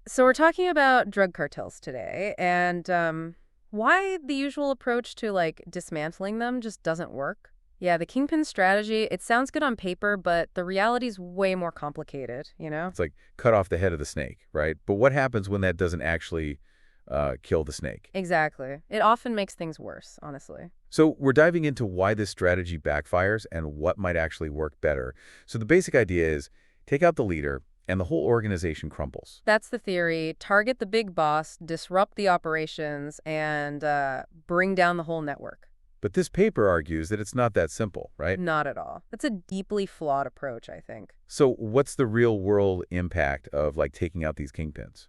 So we're talking about drug cartels today, and why the usual approach to dismantling them just doesn't work. Yeah, the Kingpin strategy, it sounds good on paper, but the reality's way more complicated, you know? It's like cut off the head of the snake, right? But what happens when that doesn't actually kill the snake? Exactly. It often makes things worse, honestly. So we're diving into why this strategy backfires and what might actually work better. So the basic idea is take out the leader and the whole organization crumbles. That's the theory. Target the big boss, disrupt the operations, and bring down the whole network. But this paper argues that it's not that simple, right? Not at all. That's a deeply flawed approach, I think. So what's the real world impact of taking out these kingpins?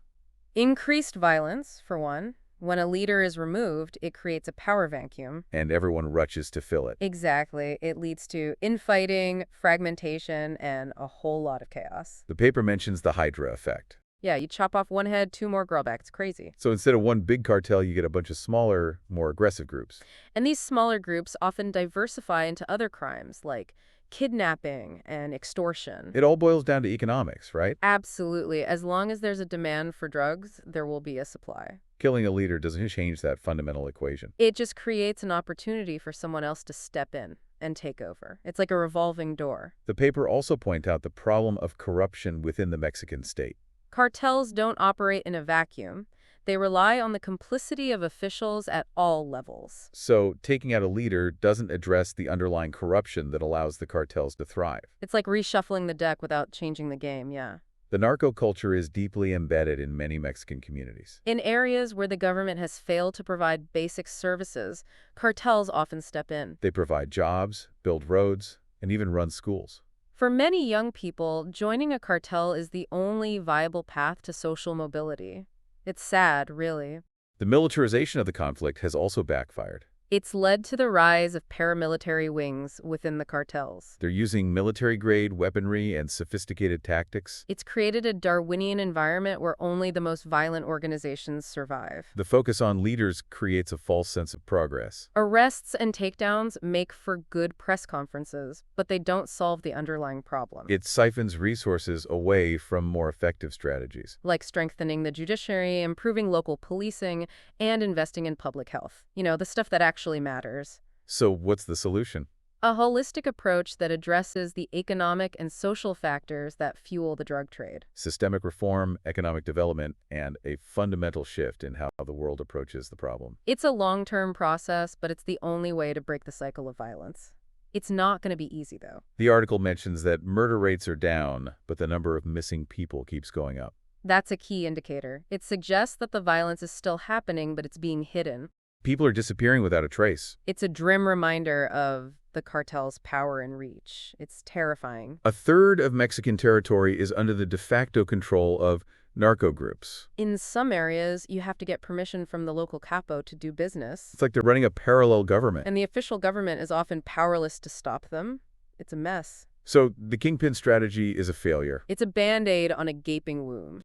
Increased violence, for one. When a leader is removed, it creates a power vacuum. And everyone rushes to fill it. Exactly. It leads to infighting, fragmentation, and a whole lot of chaos. The paper mentions the Hydra effect. Yeah, you chop off one head, two more grow back. It's crazy. So instead of one big cartel, you get a bunch of smaller, more aggressive groups. And these smaller groups often diversify into other crimes like kidnapping and extortion. It all boils down to economics, right? Absolutely. As long as there's a demand for drugs, there will be a supply. Killing a leader doesn't change that fundamental equation. It just creates an opportunity for someone else to step in and take over. It's like a revolving door. The paper also points out the problem of corruption within the Mexican state. Cartels don't operate in a vacuum. They rely on the complicity of officials at all levels. So taking out a leader doesn't address the underlying corruption that allows the cartels to thrive. It's like reshuffling the deck without changing the game, yeah. The narco culture is deeply embedded in many Mexican communities. In areas where the government has failed to provide basic services, cartels often step in. They provide jobs, build roads, and even run schools. For many young people, joining a cartel is the only viable path to social mobility. It's sad, really. The militarization of the conflict has also backfired. It's led to the rise of paramilitary wings within the cartels. They're using military-grade weaponry and sophisticated tactics. It's created a Darwinian environment where only the most violent organizations survive. The focus on leaders creates a false sense of progress. Arrests and takedowns make for good press conferences, but they don't solve the underlying problem. It siphons resources away from more effective strategies. Like strengthening the judiciary, improving local policing, and investing in public health. You know, the stuff that actually matters. So what's the solution? A holistic approach that addresses the economic and social factors that fuel the drug trade. Systemic reform, economic development, and a fundamental shift in how the world approaches the problem. It's a long-term process, but it's the only way to break the cycle of violence. It's not going to be easy, though. The article mentions that murder rates are down, but the number of missing people keeps going up. That's a key indicator. It suggests that the violence is still happening, but it's being hidden. People are disappearing without a trace. It's a grim reminder of the cartel's power and reach. It's terrifying. A third of Mexican territory is under the de facto control of narco groups. In some areas, you have to get permission from the local capo to do business. It's like they're running a parallel government. And the official government is often powerless to stop them. It's a mess. So the kingpin strategy is a failure. It's a band-aid on a gaping wound.